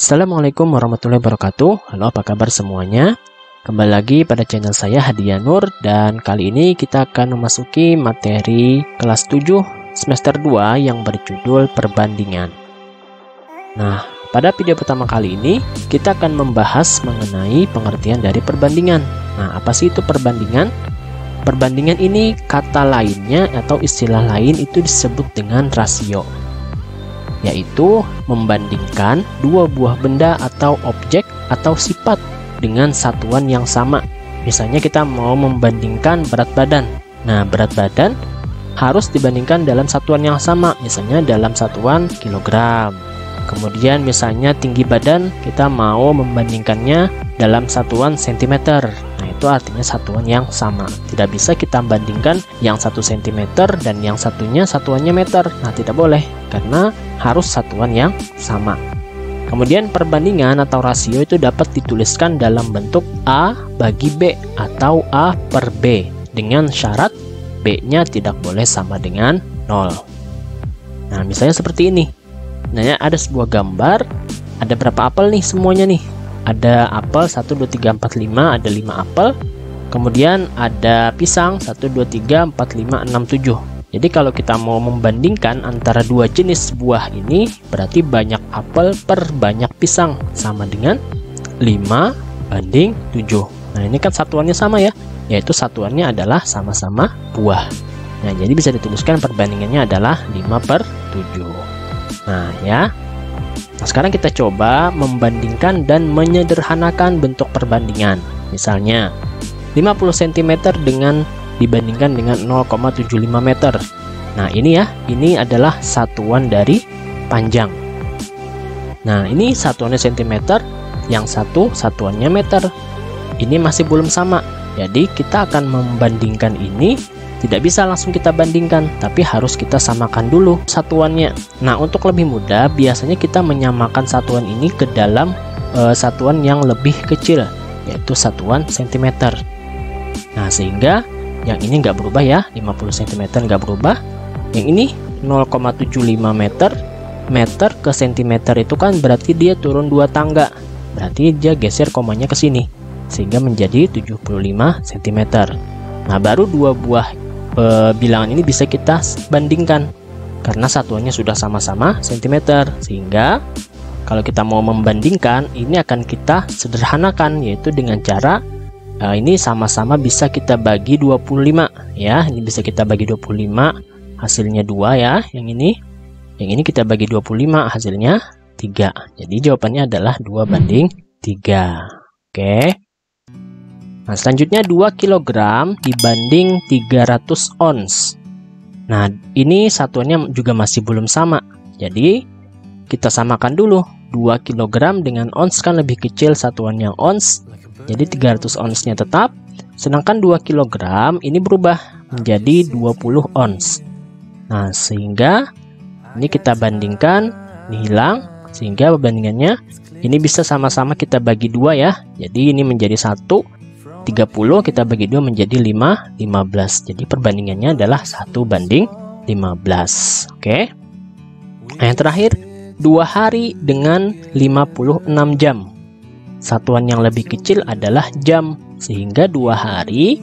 Assalamualaikum warahmatullahi wabarakatuh. Halo, apa kabar semuanya? Kembali lagi pada channel saya Hadiah Nur, dan kali ini kita akan memasuki materi kelas 7 semester 2 yang berjudul perbandingan. Nah, pada video pertama kali ini kita akan membahas mengenai pengertian dari perbandingan. Nah, apa sih itu perbandingan? Perbandingan ini kata lainnya atau istilah lain itu disebut dengan rasio, yaitu membandingkan dua buah benda atau objek atau sifat dengan satuan yang sama. Misalnya kita mau membandingkan berat badan. Nah, berat badan harus dibandingkan dalam satuan yang sama, misalnya dalam satuan kilogram. Kemudian misalnya tinggi badan kita mau membandingkannya dalam satuan sentimeter. Nah, itu artinya satuan yang sama. Tidak bisa kita bandingkan yang 1 cm dan yang satunya satuannya meter. Nah, tidak boleh, karena harus satuan yang sama. Kemudian perbandingan atau rasio itu dapat dituliskan dalam bentuk A bagi B atau A per B, dengan syarat B-nya tidak boleh sama dengan 0. Nah, misalnya seperti ini. Nah, ada sebuah gambar, ada berapa apel nih semuanya nih? Ada apel 1, 2, 3, 4, 5, ada 5 apel. Kemudian ada pisang 1, 2, 3, 4, 5, 6, 7. Jadi kalau kita mau membandingkan antara dua jenis buah ini, berarti banyak apel per banyak pisang sama dengan 5 banding 7. Nah, ini kan satuannya sama ya, yaitu satuannya adalah sama-sama buah. Nah, jadi bisa dituliskan perbandingannya adalah 5 per 7. Nah ya, nah, sekarang kita coba membandingkan dan menyederhanakan bentuk perbandingan. Misalnya 50 cm dibandingkan dengan 0,75 meter. Nah, ini ya, ini adalah satuan dari panjang. Nah, ini satuannya cm, yang satu satuannya meter. Ini masih belum sama. Jadi kita akan membandingkan ini. Tidak bisa langsung kita bandingkan, tapi harus kita samakan dulu satuannya. Nah, untuk lebih mudah, biasanya kita menyamakan satuan ini ke dalam satuan yang lebih kecil, yaitu satuan cm. Nah, sehingga yang ini nggak berubah ya, 50 cm nggak berubah. Yang ini 0,75 meter. Meter ke cm itu kan berarti dia turun 2 tangga. Berarti dia geser komanya ke sini, sehingga menjadi 75 cm. Nah, baru dua buah bilangan ini bisa kita bandingkan karena satuannya sudah sama-sama cm, sehingga kalau kita mau membandingkan ini akan kita sederhanakan, yaitu dengan cara ini sama-sama bisa kita bagi 25 ya. Ini bisa kita bagi 25, hasilnya 2 ya. Yang ini kita bagi 25, hasilnya 3. Jadi jawabannya adalah 2 banding 3. Oke. Nah, selanjutnya 2 kg dibanding 300 ons. Nah, ini satuannya juga masih belum sama. Jadi, kita samakan dulu. 2 kg dengan ons kan lebih kecil satuan yang ons. Jadi 300 onsnya tetap. Sedangkan 2 kg ini berubah menjadi 20 ons. Nah, sehingga ini kita bandingkan, ini hilang. Sehingga perbandingannya ini bisa sama-sama kita bagi 2 ya. Jadi ini menjadi 1. 30 kita bagi 2 menjadi 5, 15. Jadi perbandingannya adalah 1 banding 15. Oke. Nah, yang terakhir 2 hari dengan 56 jam. Satuan yang lebih kecil adalah jam, sehingga 2 hari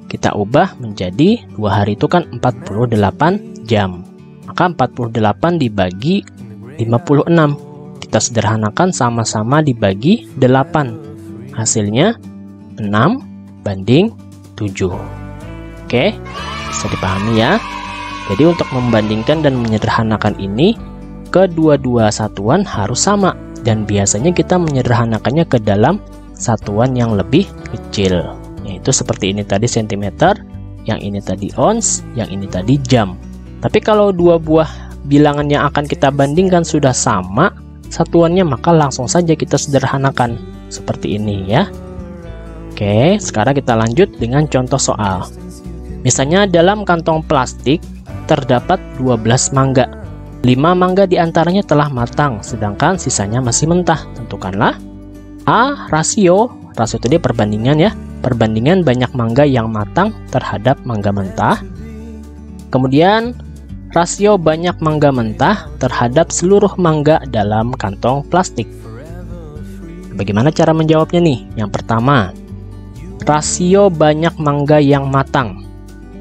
kita ubah menjadi 2 hari itu kan 48 jam. Maka 48 dibagi 56. Kita sederhanakan, sama-sama dibagi 8. Hasilnya 6 banding 7. Oke, bisa dipahami ya. Jadi untuk membandingkan dan menyederhanakan ini, kedua-dua satuan harus sama, dan biasanya kita menyederhanakannya ke dalam satuan yang lebih kecil, yaitu seperti ini tadi cm, yang ini tadi ons, yang ini tadi jam. Tapi kalau dua buah bilangan yang akan kita bandingkan sudah sama satuannya, maka langsung saja kita sederhanakan seperti ini ya. Oke, sekarang kita lanjut dengan contoh soal. Misalnya dalam kantong plastik terdapat 12 mangga. 5 mangga diantaranya telah matang, sedangkan sisanya masih mentah. Tentukanlah A. Rasio tadi perbandingan ya. Perbandingan banyak mangga yang matang terhadap mangga mentah. Kemudian rasio banyak mangga mentah terhadap seluruh mangga dalam kantong plastik. bagaimana cara menjawabnya nih? Yang pertama, rasio banyak mangga yang matang.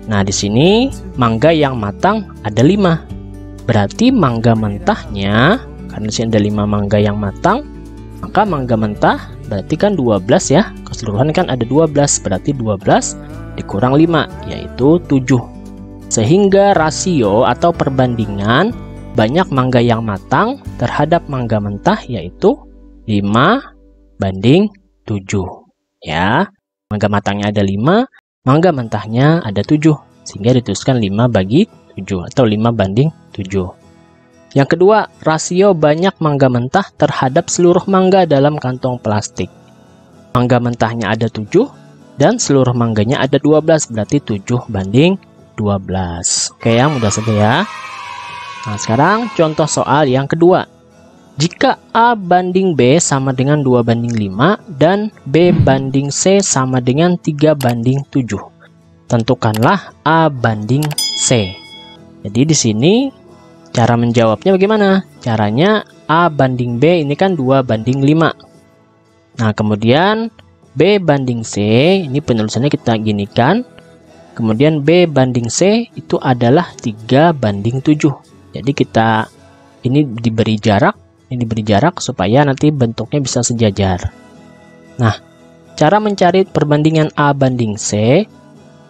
Nah, di sini mangga yang matang ada 5. Berarti mangga mentahnya, karena di sini ada 5 mangga yang matang, maka mangga mentah berarti kan 12 ya. Keseluruhan kan ada 12, berarti 12 dikurang 5, yaitu 7. Sehingga rasio atau perbandingan banyak mangga yang matang terhadap mangga mentah yaitu 5:7. Ya, mangga matangnya ada 5, mangga mentahnya ada 7, sehingga dituliskan 5/7 atau 5:7. Yang kedua, rasio banyak mangga mentah terhadap seluruh mangga dalam kantong plastik. Mangga mentahnya ada 7 dan seluruh mangganya ada 12, berarti 7:12. Oke ya, mudah saja ya. Nah, sekarang contoh soal yang kedua. Jika A banding B sama dengan 2:5 dan B banding C sama dengan 3:7, tentukanlah A banding C. Jadi di sini cara menjawabnya bagaimana? Caranya A banding B ini kan 2:5. Nah, kemudian B banding C, ini penulisannya kita ginikan. Kemudian B banding C itu adalah 3:7. Jadi kita ini diberi jarak supaya nanti bentuknya bisa sejajar. Nah, cara mencari perbandingan A banding C,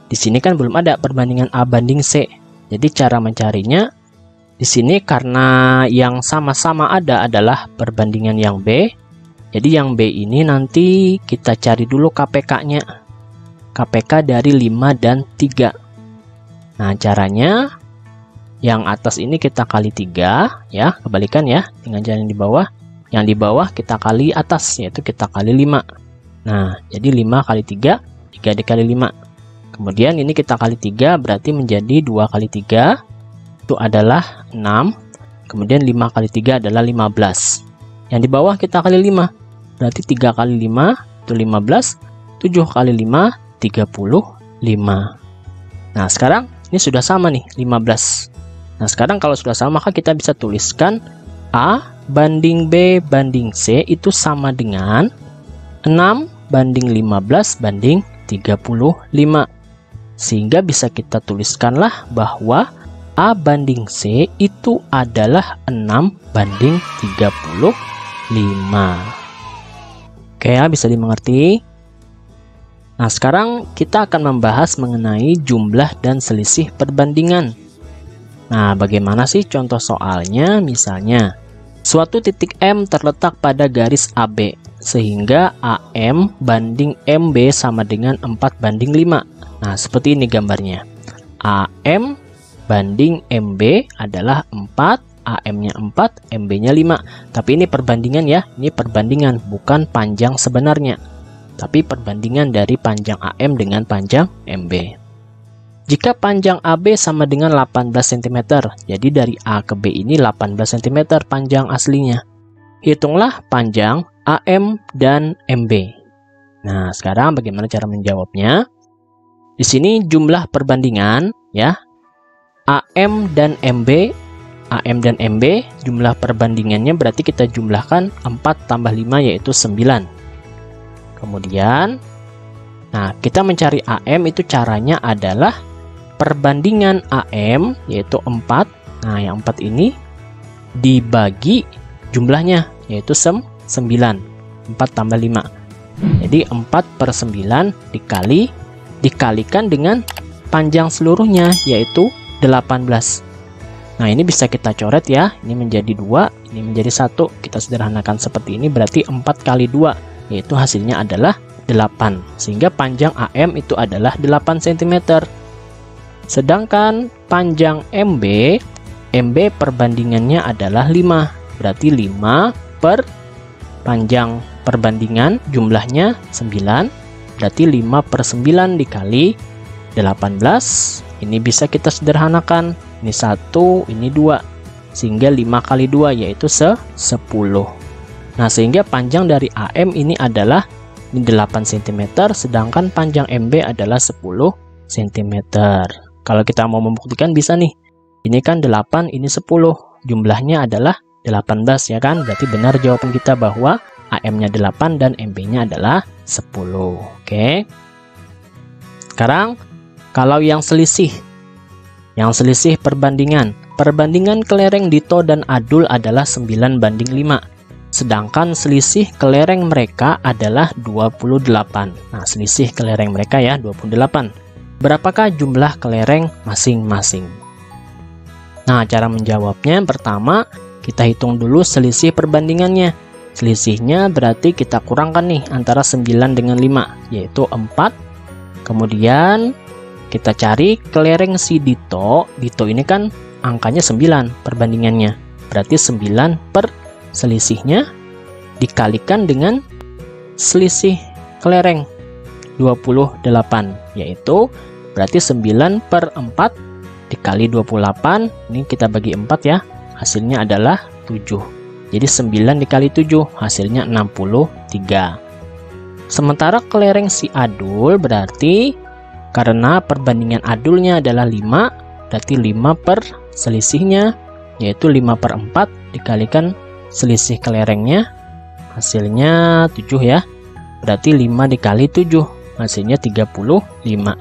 di sini kan belum ada perbandingan A banding C. Jadi cara mencarinya di sini karena yang sama-sama ada adalah perbandingan yang B. Jadi yang B ini nanti kita cari dulu KPK-nya. KPK dari 5 dan 3. Nah, caranya yang atas ini kita kali 3 ya, kebalikan ya dengan jalan yang di bawah. Yang di bawah kita kali atas, yaitu kita kali 5. Nah, jadi 5 kali 3, 3 dikali 5. Kemudian ini kita kali 3 berarti menjadi 2 kali 3 itu adalah 6. Kemudian 5 kali 3 adalah 15. Yang di bawah kita kali 5. Berarti 3 kali 5 itu 15, 7 kali 5 35. Nah, sekarang ini sudah sama nih, 15. Nah, sekarang kalau sudah sama, maka kita bisa tuliskan A banding B banding C itu sama dengan 6:15:35. Sehingga bisa kita tuliskanlah bahwa A banding C itu adalah 6:35. Oke ya, bisa dimengerti? Nah, sekarang kita akan membahas mengenai jumlah dan selisih perbandingan. Nah, bagaimana sih contoh soalnya? Misalnya, suatu titik M terletak pada garis AB, sehingga AM banding MB sama dengan 4:5. Nah, seperti ini gambarnya. AM banding MB adalah 4, AM-nya 4, MB-nya 5. Tapi ini perbandingan ya, ini perbandingan, bukan panjang sebenarnya. Tapi perbandingan dari panjang AM dengan panjang MB. Jika panjang AB sama dengan 18 cm, jadi dari A ke B ini 18 cm panjang aslinya. Hitunglah panjang AM dan MB. Nah, sekarang bagaimana cara menjawabnya? Di sini jumlah perbandingan ya. AM dan MB jumlah perbandingannya berarti kita jumlahkan 4 tambah 5 yaitu 9. Kemudian, nah kita mencari AM itu caranya adalah perbandingan AM yaitu 4. Nah, yang 4 ini dibagi jumlahnya yaitu 9. 4 tambah 5. Jadi 4/9 dikalikan dengan panjang seluruhnya yaitu 18. Nah, ini bisa kita coret ya. Ini menjadi 2, ini menjadi 1. Kita sederhanakan seperti ini berarti 4 kali 2 yaitu hasilnya adalah 8. Sehingga panjang AM itu adalah 8 cm. Sedangkan panjang MB perbandingannya adalah 5. Berarti 5 per panjang perbandingan jumlahnya 9. Berarti 5/9 dikali 18. Ini bisa kita sederhanakan. Ini 1, ini 2. Sehingga 5 kali 2 yaitu 10. Nah, sehingga panjang dari AM ini adalah 8 cm. Sedangkan panjang MB adalah 10 cm. Kalau kita mau membuktikan bisa nih. Ini kan 8, ini 10. Jumlahnya adalah 18 ya kan? Berarti benar jawaban kita bahwa M-nya 8 dan MB-nya adalah 10. Oke. Sekarang kalau yang selisih perbandingan kelereng Dito dan Adul adalah 9:5. Sedangkan selisih kelereng mereka adalah 28. Nah, selisih kelereng mereka ya 28. Berapakah jumlah kelereng masing-masing? Nah, cara menjawabnya yang pertama, kita hitung dulu selisih perbandingannya. Selisihnya berarti kita kurangkan nih antara 9 dengan 5, yaitu 4. Kemudian kita cari kelereng si Dito. Dito ini kan angkanya 9 perbandingannya. Berarti 9 per selisihnya dikalikan dengan selisih kelereng 28, yaitu berarti 9 per 4 dikali 28, ini kita bagi 4 ya, hasilnya adalah 7. Jadi 9 dikali 7 hasilnya 63. Sementara kelereng si Adul berarti karena perbandingan Adulnya adalah 5, berarti 5 per selisihnya yaitu 5 per 4 dikalikan selisih kelerengnya hasilnya 7 ya. Berarti 5 dikali 7 hasilnya 35.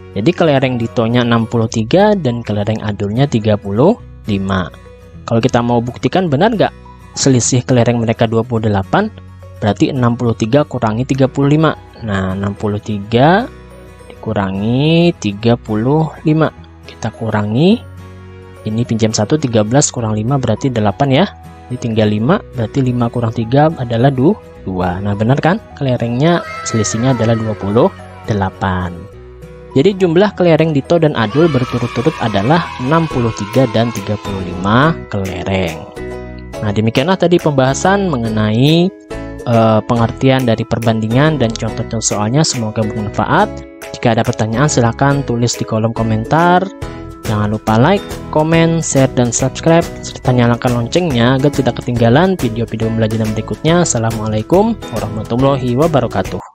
Jadi kelereng Ditonya 63 dan kelereng Adulnya 35. Kalau kita mau buktikan benar nggak selisih kelereng mereka 28, berarti 63 kurangi 35. Nah, 63 dikurangi 35. Kita kurangi, ini pinjam 1, 13 kurang 5 berarti 8 ya. Ini tinggal 5, berarti 5 kurang 3 adalah 2. Nah, benar kan? Kelerengnya selisihnya adalah 28. Jadi jumlah kelereng Dito dan Adul berturut-turut adalah 63 dan 35 kelereng. Nah, demikianlah tadi pembahasan mengenai pengertian dari perbandingan dan contoh-contoh soalnya. Semoga bermanfaat. Jika ada pertanyaan silahkan tulis di kolom komentar. Jangan lupa like, komen, share, dan subscribe, serta nyalakan loncengnya agar tidak ketinggalan video-video pembelajaran berikutnya. Assalamualaikum warahmatullahi wabarakatuh.